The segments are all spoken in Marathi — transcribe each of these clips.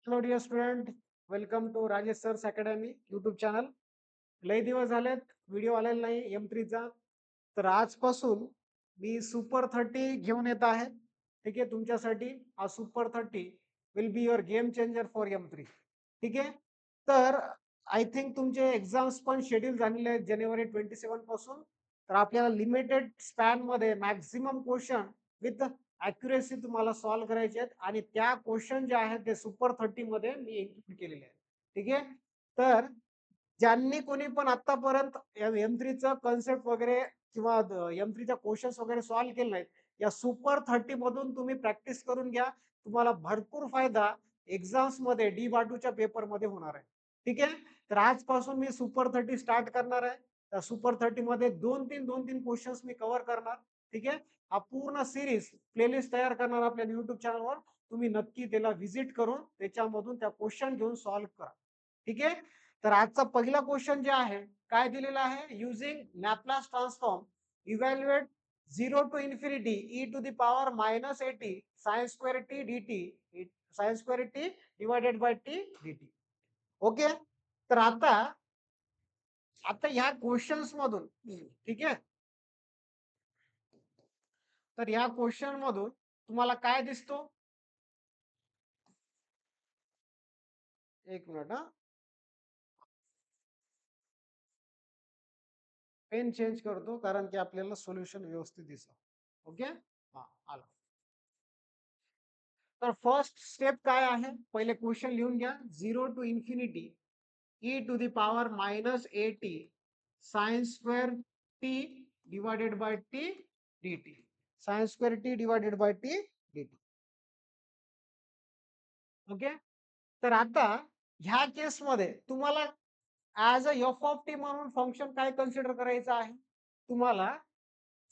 Hello dear student, welcome to Rajesh sir's academy YouTube channel. लय दिवस झालेत व्हिडिओ आलेला नाही M3चा. तर आजपासून मी सुपर 30 घेऊन येत आहे. ठीक आहे, तुमच्यासाठी हा super 30 will be your game changer for M3. ठीक आहे. तर आय थिंक तुमचे एक्झाम्स पण शेड्यूल झालेले आहेत जानेवारी 27 पासून. तर आपल्याला लिमिटेड स्पॅन मध्ये मॅक्झिमम क्वेश्चन विथ अॅक्युरेसी तुम्हाला सॉल्व्ह करायचे आहेत आणि त्या क्वेश्चन जे आहेत ते सुपर 30 मध्ये मी इन्क्लूड केलेले आहेत. ठीक आहे. तर ज्यांनी कोणी पण आतापर्यंत M3चं कन्सेप्ट वगैरे किंवा M3च्या क्वेश्चन्स वगैरे सॉल्व्ह केले नाहीत, या सुपर 30 मधून तुम्ही प्रॅक्टिस करून घ्या. तुम्हाला भरपूर फायदा एक्झाम्स मध्ये D बाटूच्या पेपर मध्ये होणार आहे. ठीक आहे. तर आजपासून मी सुपर 30 स्टार्ट करणार आहे. त्या सुपर 30 मध्ये 2-3 क्वेश्चन्स मी कव्हर करणार. ठीक आहे. हा पूर्ण सिरीज प्लेलिस्ट तयार करणार आपल्या युट्यूब चॅनलवर. तुम्ही नक्की त्याला व्हिजिट करून त्याच्यामधून त्या क्वेश्चन घेऊन सॉल्व्ह करा. ठीक आहे. तर आजचा पहिला क्वेश्चन जे आहे काय दिलेला आहे, using Laplace transform evaluate 0 to infinity e to the power -80 sin square t dt sin square t divided by t dt. Okay. तर आता आता ह्या क्वेश्चन्स मधून ठीक आहे, तर ह्या क्वेश्चन मधून तुम्हाला काय दिसतो, एक मिनिट हा, पेन चेंज करतो कारण की आपल्याला सोल्युशन व्यवस्थित दिसतं. ओके. हा, आला. तर फर्स्ट स्टेप काय आहे, पहिले क्वेश्चन लिहून घ्या. 0 to infinity e to the power -80 sin square t divided by t dt. sin square t divided by t dt. Okay. तर आता ह्या केस मध्ये तुम्हाला as a F of T म्हणून फंक्शन काय कन्सिडर करायचं आहे, तुम्हाला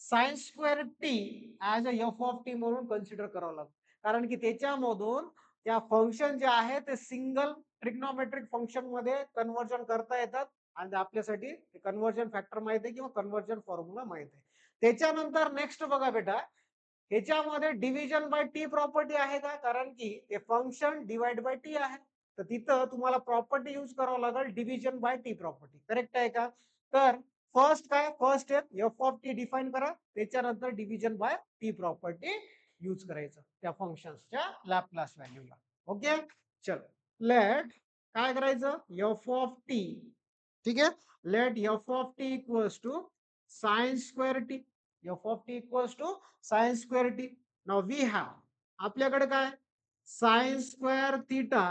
sign square T as a F of T म्हणून कन्सिडर करावं लागतं. कारण की त्याच्यामधून त्या फंक्शन जे आहे ते सिंगल ट्रिग्नोमेट्रिक फंक्शन मध्ये कन्व्हर्जन करता येतात आणि आपल्यासाठी कन्व्हर्जन फॅक्टर माहित आहे किंवा कन्व्हर्जन फॉर्म्युला माहित आहे. त्याच्यानंतर नेक्स्ट बघा बेटा, ह्याच्यामध्ये डिव्हिजन बाय टी प्रॉपर्टी आहे का, कारण की ते फंक्शन डिवाइड बाय टी आहे. तर तिथं तुम्हाला प्रॉपर्टी यूज करावं लागेल, division by t property. Correct आहे का? तर फर्स्ट काय, first step f of t define करा, त्याच्यानंतर division by t property use करायचं त्या फंक्शनच्या लॅपलास व्हॅल्यूला. ओके. चलो लेट काय करायचं, एफ ऑफ टी. ठीक आहे. Let f of t equals to sine square t. F of t equals to sine square t. Now we have, आपल्याकडे काय, sine square theta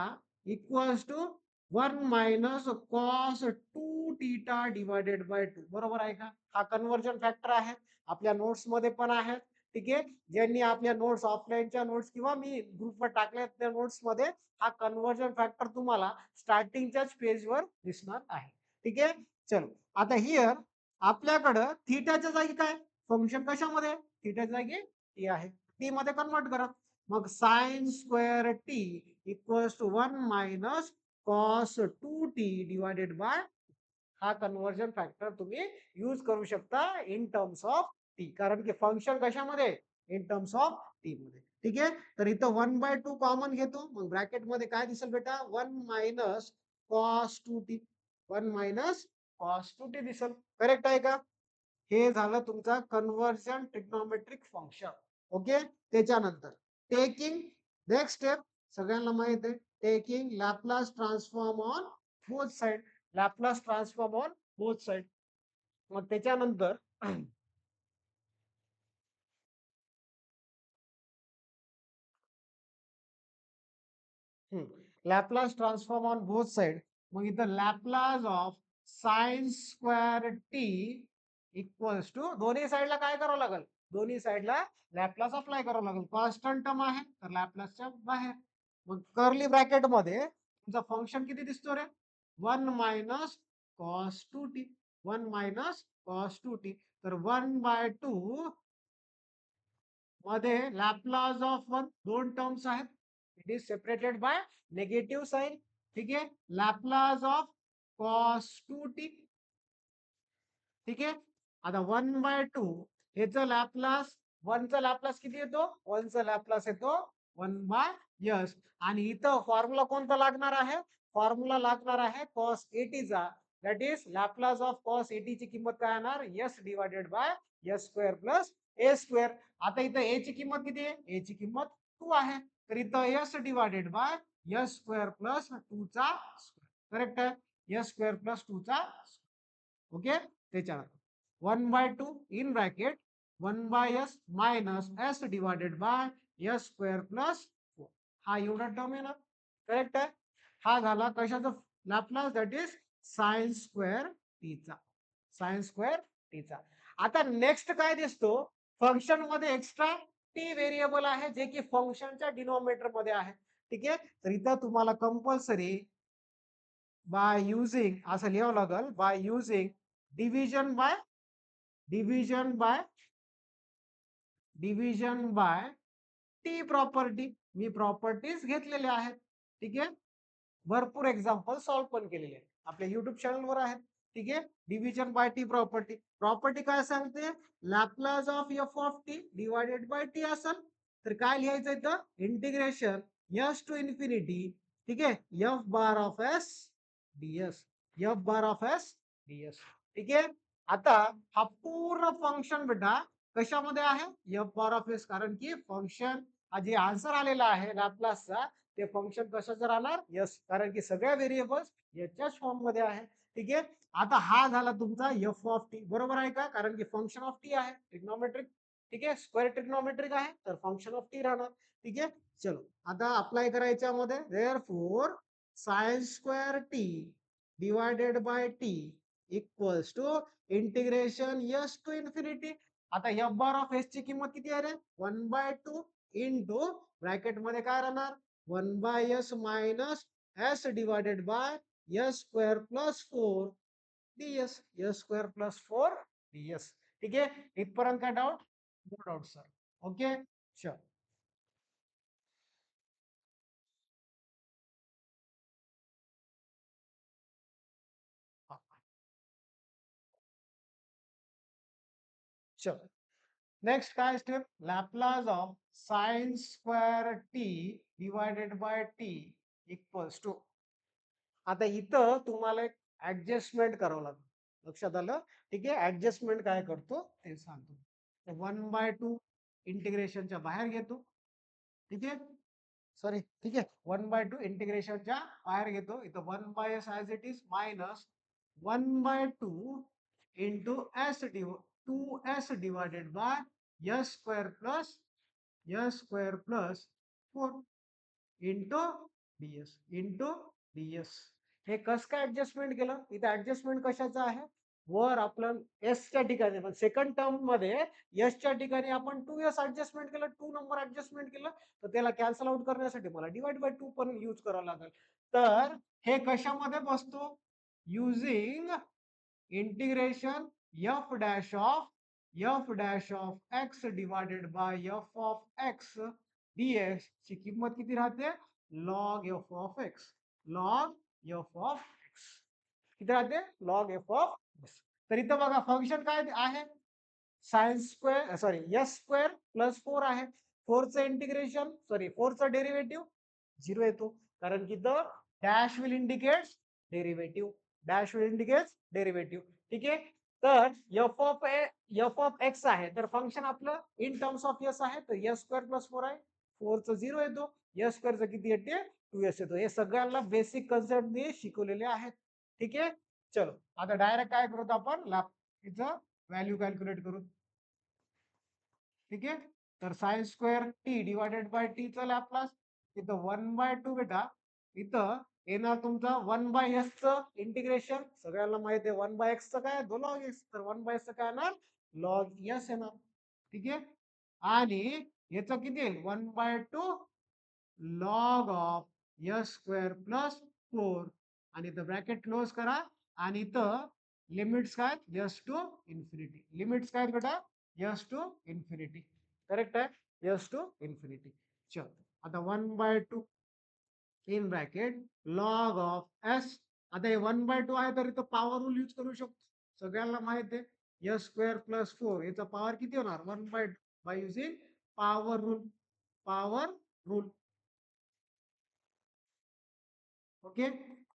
equals to 1 minus cos 2 theta divided by 2. बरोबर आहे का? हा कन्व्हर्जन फॅक्टर आहे, आपल्या नोट्स मध्ये पण आहे. ठीक आहे. ज्यांनी आपल्या नोट्स ऑफलाईनच्या नोट्स किंवा मी ग्रुपवर टाकल्या त्या नोट्स मध्ये हा कन्व्हर्जन फॅक्टर तुम्हाला स्टार्टिंगच्याच पेजवर दिसणार आहे. ठीक आहे. चलो आता हिअर आपल्याकडं थीटाच्या जागी काय फंक्शन, कशामध्ये, थीटाच्या जागी टी आहे, टी मध्ये कन्वर्ट करा. मग sine square t equals to 1 minus cos 2t divided by, हा कन्वर्जन फॅक्टर तुम्ही यूज करू शकता इन टर्म्स ऑफ टी, कारण की फंक्शन कशामध्ये, इन टर्म्स ऑफ टी मध्ये. ठीक आहे. तर इथं 1/2 कॉमन घेतो, मग ब्रॅकेट मध्ये काय दिसेल बेटा, 1 minus cos 2t, 1 minus cos 2t दिसेल. करेक्ट आहे का? हे झालं तुमचा कन्व्हर्जन ट्रिग्नोमेट्रिक फंक्शन. ओके. त्याच्यानंतर टेकिंग नेक्स्ट स्टेप, सगळ्यांना माहित आहे, taking Laplace transform on both side. Laplace transform on both side. मग त्याच्यानंतर Laplace transform on both side. मग इथं Laplace of sine square t equals to, दोन्ही साइडला काय करावं लागेल, दोन्ही साइडला लॅपलास अप्लाय करावं लागेल. कॉन्स्टंट टर्म आहे तर लॅपलासच्या बाहेर. मग कर्ली ब्रॅकेट मध्ये तुमचा फंक्शन किती दिसतो रे, 1 minus cos 2t, 1 minus cos 2t. तर 1/2 मध्ये लॅपलास ऑफ 1, दोन टर्म्स आहेत, it is separated by negative sign. ठीक आहे. Laplace of cos 2t. ठीक आहे. आता 1/2 ह्याचं लॅपलास, 1चा लॅपलास किती येतो, 1चा लॅपलास येतो 1/s. आणि इथं फॉर्म्युला कोणता लागणार आहे? फॉर्म्युला लागणार आहे कॉस एटीचा. That is Laplace of cos एटीची किंमत काय येणार? S divided by s square plus a square. आता इथं ए ची किंमत किती आहे? ए ची किंमत 2 आहे. तर इथं S divided by s square plus 2 चा स्क्वेअर. करेक्ट आहे? एस स्क्वेअर प्लस 2 चा स्क्वेअर. ओके, त्याच्यानंतर 1/2 in bracket 1/s minus s divided by s square plus 4. हा एवढा टर्म आहे ना. करेक्ट आहे? हा झाला कशाचा Laplace? That is sine square टीचा. साइन स्क्वेअर टीचा. आता नेक्स्ट काय दिसतो? फंक्शन मध्ये एक्स्ट्रा टी व्हेरिएबल आहे जे की फंक्शनच्या डिनॉमिनेटर मध्ये आहे. ठीक आहे, तर इथं तुम्हाला कंपल्सरी बाय युजिंग असं लिहावं लागेल, बाय using division by division by division by t property. मी प्रॉपर्टीज घेतलेल्या आहेत. ठीक आहे, भरपूर एक्झाम्पल सॉल्व्ह पण केलेले आहेत, आपल्या युट्यूब चॅनलवर आहेत. ठीक आहे, division by t property. Property काय सांगते? Laplace of f of t divided by t असेल तर काय लिहायचं इथं? Integration s to infinity. ठीक आहे, f bar of s ds. F bar of s ds. ठीक आहे, आता हा पूर्ण फंक्शन बेटा कशामध्ये आहे? F bar of s. कारण की फंक्शन हा जे आन्सर आलेला आहे लॅपलासचा ते फंक्शन कशाचं राहणार? यस, कारण की सगळ्या व्हेरिएबल्स याच्याच फॉर्म मध्ये आहे. ठीक आहे, आता हा झाला तुमचा एफ ऑफ टी. बरोबर आहे का? कारण की फंक्शन ऑफ टी आहे, ट्रिग्नोमेट्रिक. ठीक आहे, स्क्वेअर ट्रिग्नोमेट्रिक आहे तर फंक्शन ऑफ टी राहणार. ठीक आहे, चलो आता अप्लाय करायच्या मध्ये therefore sine square t divided by t equals to integration s to infinity. आता एफ बार ऑफ एस ची किंमत किती आहे रे? 1/2 इंटू ब्रॅकेट मध्ये काय राहणार? 1/s minus s divided by s square plus 4 ds. S square plus 4 ds. ठीक आहे, इथपर्यंत काय doubt? No doubt sir. Okay, चल. चल, नेक्स्ट काय step? Laplace of sine square t divided by t equals to. आता इथं तुम्हाला एक ऍडजस्टमेंट करावं लागेल. लक्षात आलं? ठीक आहे, ऍडजस्टमेंट काय करतो ते सांगतो. 1/2 इंटिग्रेशनच्या बाहेर घेतो. ठीक आहे, सॉरी, ठीक आहे, 1/2 इंटिग्रेशनच्या बाहेर घेतो. इथं 1/s as it is minus 1/2 into S डिव 2s divided by s square plus s square plus 4 into DS. Into DS. हे कसं काय ऍडजस्टमेंट केलं? इथे ऍडजस्टमेंट कशाचं आहे? वर आपण एस च्या ठिकाणी पण सेकंड टर्म मध्ये एस च्या ठिकाणी आपण 2s ऍडजस्टमेंट केलं, 2 नंबर ऍडजस्टमेंट केलं, तर त्याला कॅन्सल आउट करण्यासाठी मला डिवाइड बाय 2 पण यूज करावं लागेल. तर हे कशामध्ये बसतो? Using integration f dash of x divided by f of x dx ची किंमत किती राहते? Log f of x. Log f of x किती राहते? Log f of x. तर इथं बघा फंक्शन काय आहे? Sine square sorry s square plus 4 आहे. 4 चं इंटिग्रेशन सॉरी 4 चा डेरिव्हेटिव्ह 0 येतो, कारण की the dash will indicate derivative. Dash will indicate derivative. ठीक आहे, तर एफ ऑफ एक्स आहे तर फंक्शन आपलं इन टर्म्स ऑफ एस आहे, तर एस स्क्वेअर प्लस 4 आहे. 4 चं 0 येतो, एस स्क्वेअरचं किती येते? 2s येतो. हे सगळ्यांना बेसिक कन्सेप्ट मी शिकवलेले आहेत. ठीक आहे, चलो आता डायरेक्ट काय करतो आपण? इथं व्हॅल्यू कॅल्क्युलेट करू. ठीक आहे, तर sign square t divided by T चा लॅपलास इथं 1/2 बेटा. इथं येणार तुमचा 1/s चं इंटिग्रेशन. सगळ्यांना माहिती आहे 1/x चं काय? Log x. तर 1/s चं काय येणार? लॉग एस येणार. ठीक आहे, आणि याचं किती येईल? 1/2 log of s square plus 4 आणि इथं ब्रॅकेट क्लोज करा. आणि इथं लिमिट्स काय? S to infinity. लिमिट्स काय बेटा? S to infinity. करेक्ट आहे, एस टू इन्फिनिटी. चल, आता 1/2 in bracket log of s. आता हे 1/2 आहे तर इथं पॉवर रूल यूज करू शकतो. सगळ्यांना माहित आहे एस स्क्वेअर प्लस 4 याचा पॉवर किती होणार? 1/2 by using power rule. Power rule. Okay.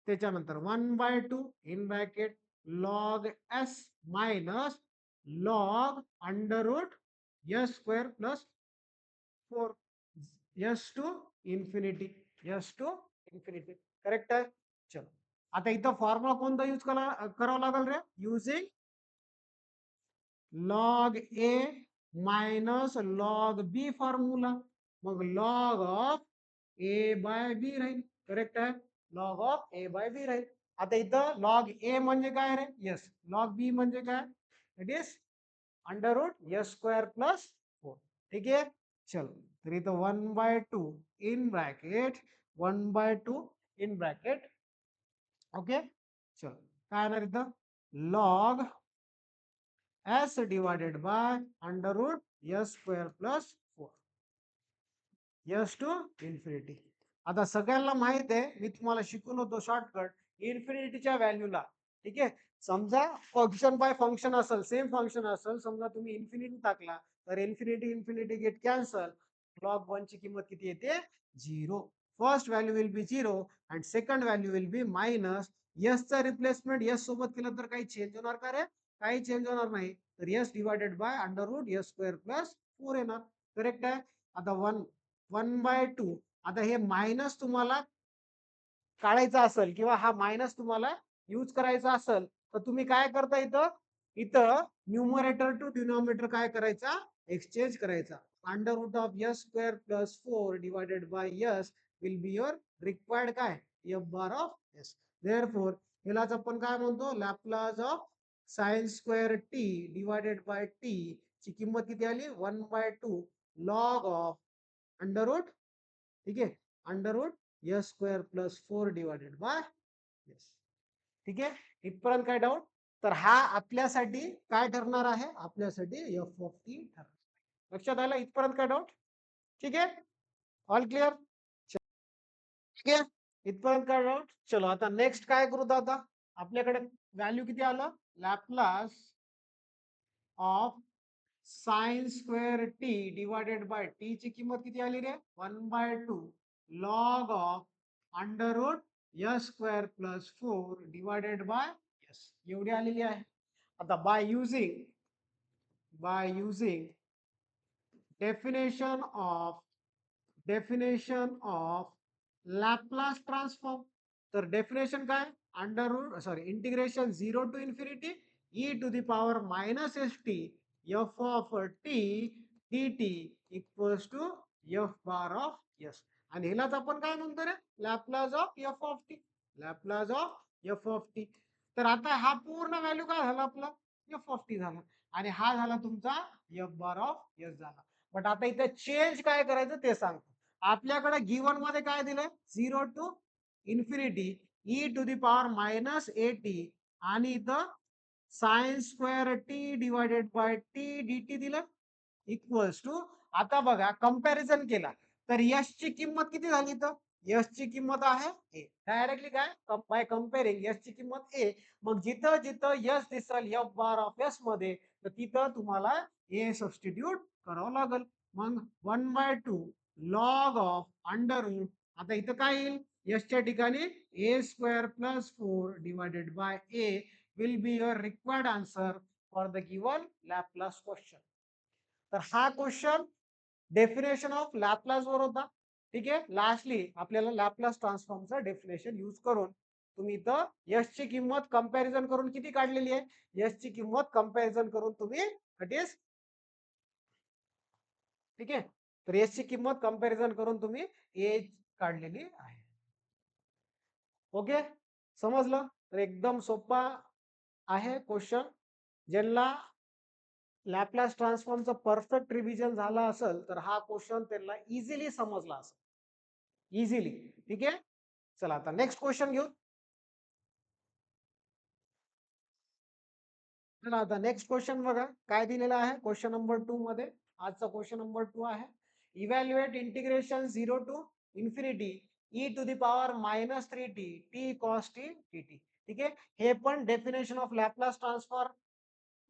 त्याच्यानंतर 1/2 in bracket log s minus log under root s square plus 4 s to infinity. S to infinity. Correct आहे. चलो आता इथं फॉर्म्युला कोणता यूज करावा लागेल रे? Using log a minus log b formula. मग log of a by b राहील. करेक्ट आहे. Log of a by b राहील. आता इथं लॉग ए म्हणजे काय रे? यस. लॉग बी म्हणजे काय? It is under root s square plus 4. ठीक आहे. चलो तर इथं 1/2 in bracket 1/2 in bracket. Okay. चलो काय येणार इथं? Log s divided by under root s square plus 4 s to infinity. आता सगळ्यांना माहित आहे, मी तुम्हाला शिकवून होतो शॉर्टकट इन्फिनिटीच्या व्हॅल्यूला. ठीक आहे. समजा फंक्शन बाय फंक्शन असेल, सेम फंक्शन असेल, समजा तुम्ही इन्फिनिटी टाकला तर infinity infinity get cancel. Log 1 ची किंमत किती येते? 0. First value will be 0 and second value will be minus. S चा रिप्लेसमेंट एस सोबत केलं तर काही चेंज होणार का रे? काही चेंज होणार नाही. तर s divided by under root s square plus 4 येणार. करेक्ट आहे. आता 1/2. आता हे मायनस तुम्हाला काढायचा असेल किंवा हा मायनस तुम्हाला यूज करायचा असेल तर तुम्ही काय करता? इथं इथं न्यूमरेटर टू डिनॉमिनेटर काय करायचा? एक्सचेंज करायचा. Under root of s square plus 4 divided by s will be your required काय? F bar of s. Therefore यालाच आपण काय म्हणतो? Laplace of sine square t divided by t ची किंमत किती आली? 1/2 लॉग ऑफ अंडर रूट. ठीक आहे. Under root s square plus 4 divided by s. ठीक आहे. इथपर्यंत काय डाऊट? तर हा आपल्यासाठी काय ठरणार आहे? आपल्यासाठी एफ ऑफ टी ठरणार. लक्षात आलं? इथपर्यंत काय डाऊट? ठीक आहे. All clear. ठीक आहे. इथपर्यंत काय डाऊट? चलो आता नेक्स्ट काय करू? आता आपल्याकडे व्हॅल्यू किती आलं? Laplace of sine square t divided by t ची किंमत किती आली रे? 1/2 log of under root s square plus 4 divided by s एवढी आलेली आहे. आता by using definition of Laplace transform. तर डेफिनेशन काय? Under root sorry integration 0 to infinity e to the power minus s t f of t d t equals to f bar of s. आणि ह्यालाच आपण काय म्हणतो रे? Laplace of f of t. Laplace of f of t. तर आता हा पूर्ण व्हॅल्यू काय झाला? आपला एफ ऑफ टी झाला आणि हा झाला तुमचा एफ बार ऑफ एस झाला. बट आता इथे चेंज काय करायचं ते सांगतो. आपल्याकडे गिवन मध्ये काय दिलंय? 0 to infinity e to the power minus a t आणि इथं sine square t divided by t d t दिलं इक्वल्स टू. आता बघा कंपॅरिझन केला तर यश ची किंमत किती झाली? तर यश ची किंमत आहे ए. डायरेक्टली काय? बाय कम्पेअरिंग यश ची किंमत ए. मग जिथं जिथं यश दिसल एफ बार ऑफ एस मध्ये तर तिथं तुम्हाला ए सबस्टिट्यूट करावं लागेल. मग 1/2 लॉग ऑफ अंडर रूट. आता इथं काय येईल? यशच्या ठिकाणी a square plus 4 divided by a will be your required answer for the given Laplace question. तर हा क्वेश्चन डेफिनेशन ऑफ लॅपलास वर होता. ठीक आहे. लास्टली आपल्याला लॅपलास ट्रान्सफॉर्मचं डेफिनेशन यूज करून तुम्ही इथं यश ची किंमत कंपॅरिझन करून किती काढलेली आहे? यश ची किंमत कंपॅरिझन करून तुम्ही इट इज. ठीक आहे. तर यश ची किंमत कंपॅरिझन करून तुम्ही ए काढलेली आहे. ओके. समजलं? तर एकदम सोपा आहे क्वेश्चन. ज्यांना लॅपलास ट्रान्सफॉर्मचं परफेक्ट रिव्हिजन झाला असेल तर हा क्वेश्चन त्यांना इझिली समजला असेल. इझिली. ठीक आहे. चला आता नेक्स्ट क्वेश्चन घेऊ. चला आता नेक्स्ट क्वेश्चन बघा काय दिलेलं आहे क्वेश्चन नंबर 2 मध्ये. आजचा क्वेश्चन नंबर 2 आहे. Evaluate integration 0 to infinity e to the power minus 3t t cos t t. ठीक आहे. हे पण डेफिनेशन ऑफ लॅपलास ट्रान्सफॉर्म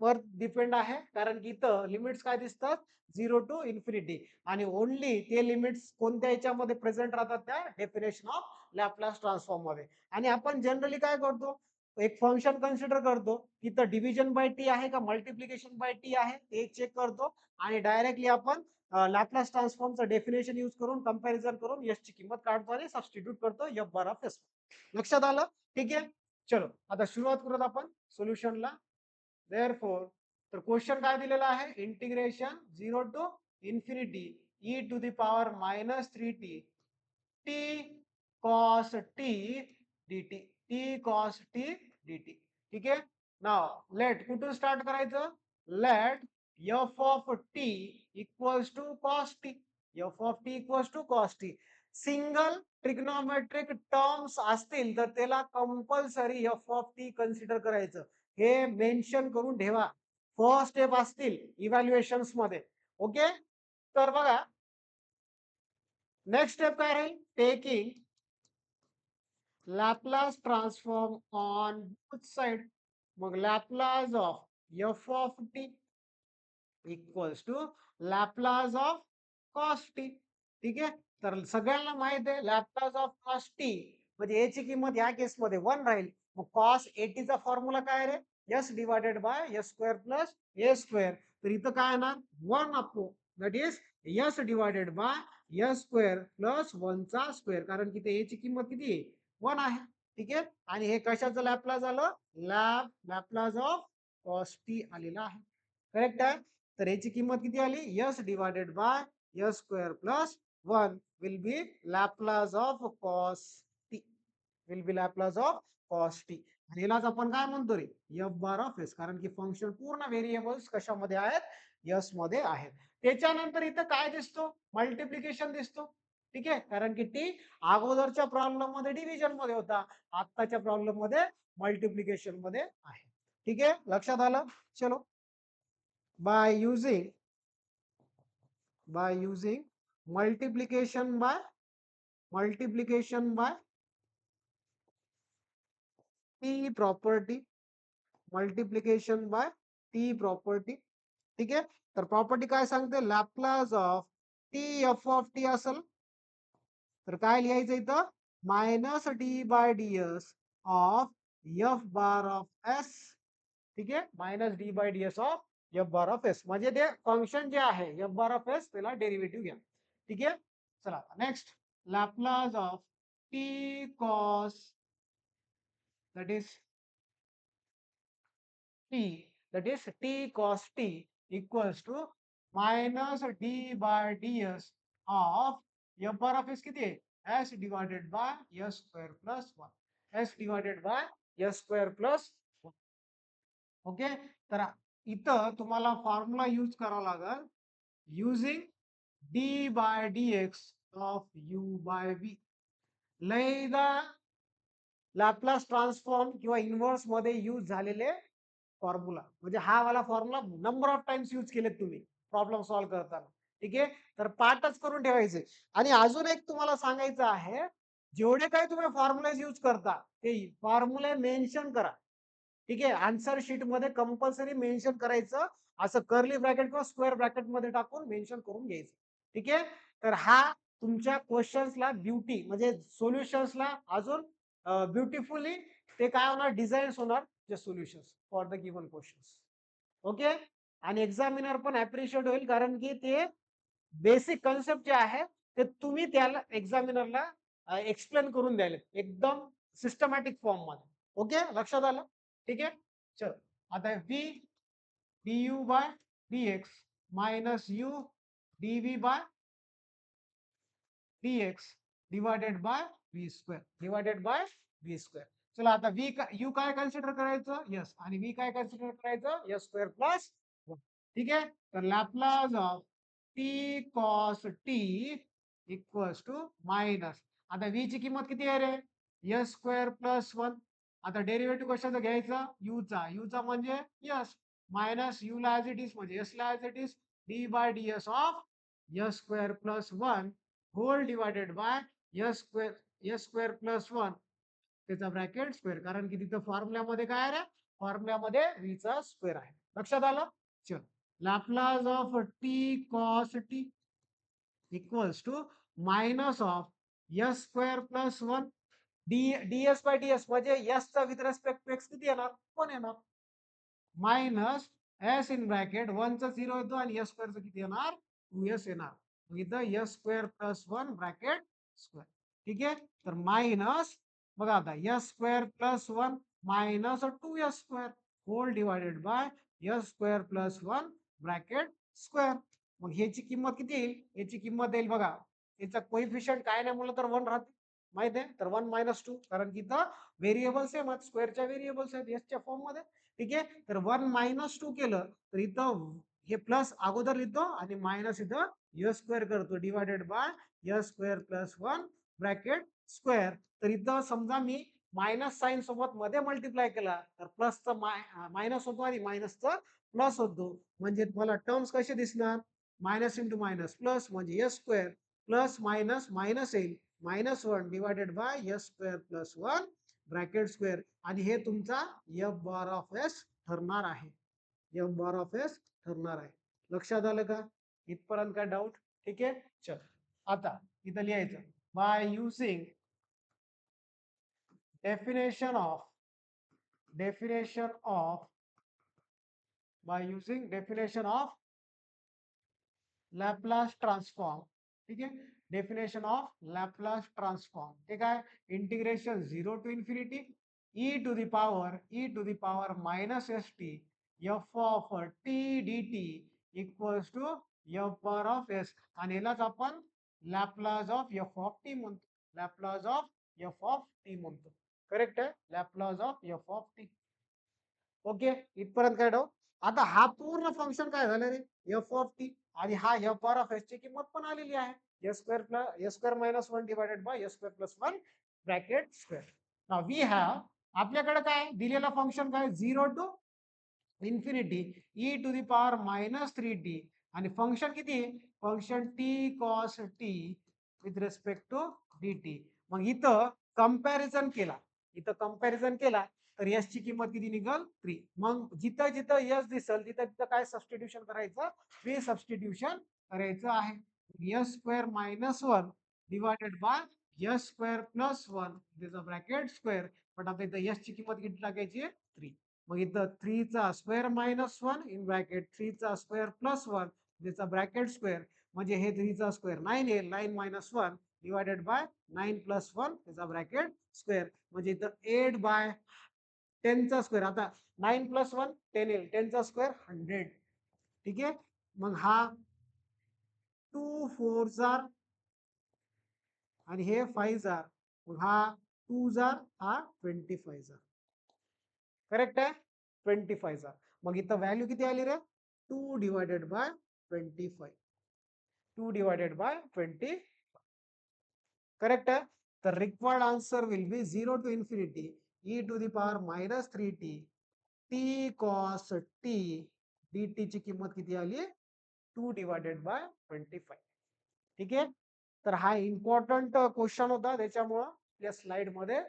वर डिपेंड आहे, कारण की इथं लिमिट्स काय दिसतात 0 टू इन्फिनिटी, आणि ओनली ते लिमिट्स कोणत्या याच्यामध्ये प्रेझेंट राहतात त्या डेफिनेशन ऑफ लॅपलास ट्रान्सफॉर्म मध्ये. आणि आपण जनरली काय करतो, एक फंक्शन कन्सिडर करतो, तिथं डिव्हिजन बाय टी आहे का मल्टिप्लिकेशन बाय टी आहे ते चेक करतो, आणि डायरेक्टली आपण लॅपलास ट्रान्सफॉर्मचं डेफिनेशन यूज करून कंपॅरिझन करून एस ची किंमत काढतो आणि सबस्टिट्यूट करतो एफ बार ऑफ एस. लक्षात आलं? ठीक आहे, चलो आता सुरुवात करूयात आपण सोल्युशनला. देअरफॉर, तर क्वेश्चन काय दिलेला आहे, integration 0 to infinity e to the power -3t t cos t dt, t cos t dt. ठीक आहे, नाव लेट कुठून स्टार्ट करायचं, let f of t equals to cos t, f of t equals to cos t. Single trigonometric terms असतील तर त्याला compulsory f of t consider करायचं, हे मेन्शन करून ठेवा. फर्स्ट स्टेप असतील इव्हॅल्युएशन्स मध्ये. ओके, तर बघा नेक्स्ट स्टेप काय राहील, taking Laplace transform on both side. मग Laplace of f of t equals to Laplace of cos t. ठीक आहे, तर सगळ्यांना माहित आहे लॅपलास ऑफ कॉस टी म्हणजे याची किंमत या केसमध्ये 1 राहील. मग कॉस चा फॉर्म्युला काय रे, s divided by s square plus a square. तर इथं काय येणार 1 अपो that is s divided by s square plus 1 चा स्क्वेअर, कारण की ते ची किंमत किती आहे 1 आहे. ठीक आहे, आणि हे कशाचं लॅपलास आलं, लॅपलास ऑफ कॉस टी आलेलं आहे. करेक्ट आहे, तर याची किंमत किती आली, S divided by s square plus 1 will be Laplace of cos T, will be Laplace of cos T. आणि यालाच आपण काय म्हणतो रे, एफ बार ऑफ एस, कारण की फंक्शन पूर्ण व्हेरिएबल्स कशामध्ये आहेत, एस मध्ये आहेत. त्याच्यानंतर इथं काय दिसतो, मल्टिप्लिकेशन दिसतो. ठीक आहे, कारण की टी अगोदरच्या प्रॉब्लेम मध्ये डिव्हिजन मध्ये होता, आत्ताच्या प्रॉब्लेम मध्ये मल्टिप्लिकेशन मध्ये आहे. ठीक आहे, लक्षात आलं. चलो, by using multiplication by t property, multiplication by t property. ठीक आहे, तर प्रॉपर्टी काय सांगते, Laplace of t f of t असेल तर काय लिहायचं इथं, minus d by d s of f bar of s. ठीक आहे, minus d by d s of f bar of s, म्हणजे ते फंक्शन जे आहे एफ बार ऑफ एस त्याला डेरिव्हेटिव्ह घ्या. ठीक आहे, चला next, Laplace of t cos that is t that is t cos t equals to minus d by d s of f bar of s किती आहे, s divided by s square plus 1, s divided by s square plus 1. Okay, तर इथं तुम्हाला फॉर्म्युला यूज करावा लागेल, using d by d x of u by v. लयदा लॅपलास ट्रान्सफॉर्म किंवा इन्व्हर्स मध्ये यूज झालेले फॉर्म्युला, म्हणजे हा वाला formula number of times use केलेत तुम्ही प्रॉब्लेम सॉल्व्ह करताना. ठीक आहे, तर पाठच करून ठेवायचे. आणि अजून एक तुम्हाला सांगायचं आहे, जेवढे काही तुम्ही फॉर्म्युले यूज करता ते फॉर्म्युले मेन्शन करा. ठीक आहे, आन्सर शीट मध्ये कंपल्सरी मेन्शन करायचं, असं कर्ली ब्रॅकेट किंवा स्क्वेअर ब्रॅकेट मध्ये टाकून मेन्शन करून घ्यायचं. ठीक आहे, तर हा तुमच्या क्वेश्चन्सला ब्युटी म्हणजे सोल्युशन्सला अजून ब्युटिफुली ते काय होणार, डिझाईन होणार जे solutions for the given questions. Okay, आणि एक्झामिनर पण अप्रिशिएट होईल, कारण की ते बेसिक कन्सेप्ट जे आहे ते तुम्ही त्याला एक्झामिनरला एक्सप्लेन करून द्याल एकदम सिस्टमॅटिक फॉर्म मध्ये. ओके, लक्षात आलं. ठीक आहे, चल आता v du by dx minus u dv by dx divided by v square, divided by v square. चला आता v u काय कन्सिडर करायचं, यस, आणि v काय कन्सिडर करायचं, एस स्क्वेअर प्लस 1. ठीक आहे, तर Laplace of t cos t equals to minus, आता v ची किंमत किती आहे रे, एस स्क्वेअर प्लस 1. आता डेरिव्हेटिव्ह कशाचा घ्यायचा, u चा, u चा म्हणजे यस, मायनस u ला ऍज इट इज म्हणजे s ला as it is d by d s of s square plus 1 whole divided by s square plus 1 त्याचा ब्रॅकेट स्क्वेअर, कारण की तिथं फॉर्म्युल्यामध्ये काय आहे, फॉर्म्युल्यामध्ये v चा स्क्वेअर आहे. लक्षात आलं? चल, Laplace of t cos t equals to minus of s square plus one ds by ds म्हणजे s चा विथ रेस्पेक्ट टू x किती येणार? 1 येणार. मायनस एस इन ब्रॅकेट 1 चा 0 येतो आणि s स्क्वेअर चा किती येणार? 2s येणार. मग इथं s square plus 1 bracket square. ठीक आहे? तर मायनस बघा आता s square plus 1 minus 2s square whole divided by s square plus 1 bracket square. मग ह्याची किंमत किती येईल? याची किंमत येईल बघा. याचा कोइफिशियंट काय नाही म्हणलं तर 1 राहते. माहित आहे? तर 1 मायनस 2 कारण की इथं व्हेरिएबल्स आहे मग स्क्वेअरच्या व्हेरिएबल्स आहेत एसच्या फॉर्म मध्ये. ठीक आहे? तर 1 मायनस 2 केलं तर इथं हे प्लस अगोदर लिहितो आणि मायनस इथं एस स्क्वेअर करतो divided by s square plus 1 bracket square. तर इथं समजा मी मायनस साइन सोबत मध्ये मल्टिप्लाय केला तर प्लसचं मायनस होतो आणि मायनसचं प्लस होतो. म्हणजे मला टर्म्स कसे दिसणार? मायनस इंटू मायनस प्लस म्हणजे S square plus minus minus येईल -1 divided by s square plus 1 bracket square आणि हे तुमचा एफ बार ऑफ एस ठरणार आहे. एफ बार ऑफ एस ठरणार आहे. लक्षात आलं का? इथपर्यंत काय डाऊट? ठीक आहे. चल आता इथं लिहायचं by using definition of definition of Laplace transform. ठीक आहे. डेफिनेशन ऑफ लॅपलास ट्रान्सफॉर्म ठीक आहे. Integration 0 to infinity e to the power minus s t f of t d t equals to f bar of s आणि यालाच आपण Laplace of f of t म्हणतो. Laplace of f of t म्हणतो. करेक्ट आहे. Laplace of f of t. Okay इथपर्यंत काय डाऊट? आता हा पूर्ण फंक्शन काय झालं रे? एफ ऑफ टी आणि हा एफ बार ऑफ एस ची किंमत पण आलेली आहे. S square plus s square minus 1 divided by s square plus 1 bracket square. Now we have आपल्याकडे काय दिलेलं फंक्शन काय 0 to infinity e to the power minus 3t आणि फंक्शन किती? Function t cos t with respect to dt. मग इथं कंपॅरिझन केला तर एस ची किंमत किती निघल? 3. मग जिथं जिथं एस दिसल तिथं तिथं काय सबस्टिट्यूशन करायचं? 3 सबस्टिट्यूशन करायचं आहे. S square minus 1 divided by s square plus 1 त्याचा ब्रॅकेट स्क्वेअर. पण आता इथं एस ची किंमत किती टाकायची? 3. मग इथं 3 चा स्क्वेअर मायनस 1 इन ब्रॅकेट 3 चा स्क्वेअर प्लस 1 त्याचा ब्रॅकेट स्क्वेअर म्हणजे हे 3 चा स्क्वेअर 9 येईल 9 मायनस 1 डिवायडेड बाय 9 प्लस 1 त्याचा ब्रॅकेट स्क्वेअर म्हणजे इथं 8 बाय 10 चा स्क्वेअर. आता 9 प्लस 1 10 येईल 10 चा स्क्वेअर 100. ठीक आहे. मग हा 2 4 जार आणि हे 5 जार मग हा 2 जार हा 25 जार. करेक्ट आहे. 25 जार. मग इथं व्हॅल्यू किती आली रे? 2 divided by 25. 2 divided by 20. Correct आहे. तर required answer will be 0 to infinity e to the power minus 3t t cos t dt ची किंमत किती आली? 2 डिवायडेड बाय 25. ठीक आहे. तर हा इम्पॉर्टंट क्वेश्चन होता त्याच्यामुळं या स्लाइड मध्ये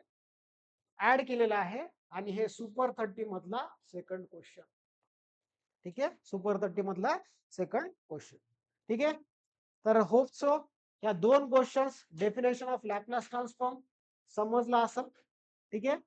ऍड केलेला आहे आणि हे सुपर 30 मधला सेकंड क्वेश्चन. ठीक आहे. सुपर 30 मधला सेकंड क्वेश्चन. ठीक आहे. तर होप सो या दोन questions definition of Laplace transform समजला असेल. ठीक आहे.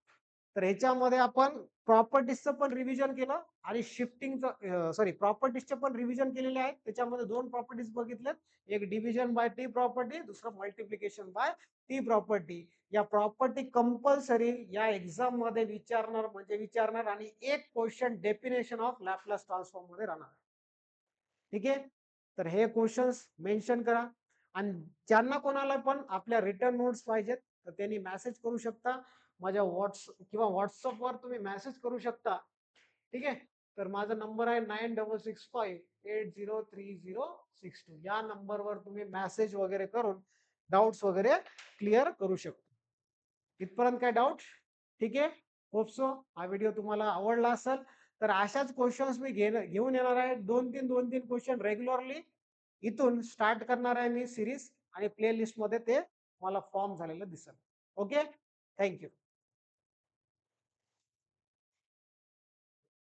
तर ह्याच्यामध्ये आपण प्रॉपर्टीजचं पण रिव्हिजन केलं आणि शिफ्टिंगचं प्रॉपर्टीजचे पण रिव्हिजन केलेले आहेत. त्याच्यामध्ये दोन प्रॉपर्टीज बघितल्यात. एक डिव्हिजन बाय टी प्रॉपर्टी, दुसरं मल्टिप्लिकेशन बाय टी प्रॉपर्टी. या प्रॉपर्टी कंपल्सरी या एक्झाम मध्ये विचारणार आणि एक question definition of Laplace transform मध्ये राहणार. ठीक आहे. तर हे क्वेश्चन्स मेन्शन करा आणि ज्यांना कोणाला पण आपल्या रिटर्न नोट्स पाहिजेत तर त्यांनी मेसेज करू शकता. माझ्या व्हॉट्सअपवर तुम्ही मेसेज करू शकता. ठीक आहे. तर माझा नंबर आहे 9665803062. या नंबरवर तुम्ही मेसेज वगैरे करून डाउट्स वगैरे क्लिअर करू शकता. इथपर्यंत काय डाऊट? ठीक आहे. होप सो हा व्हिडिओ तुम्हाला आवडला असेल. तर अशाच क्वेश्चन्स मी घेऊन येणार आहे. 2-3 क्वेश्चन रेग्युलरली इथून स्टार्ट करणार आहे मी सिरीज आणि प्लेलिस्ट मध्ये ते मला फॉर्म झालेलं दिसेल. ओके. थँक्यू.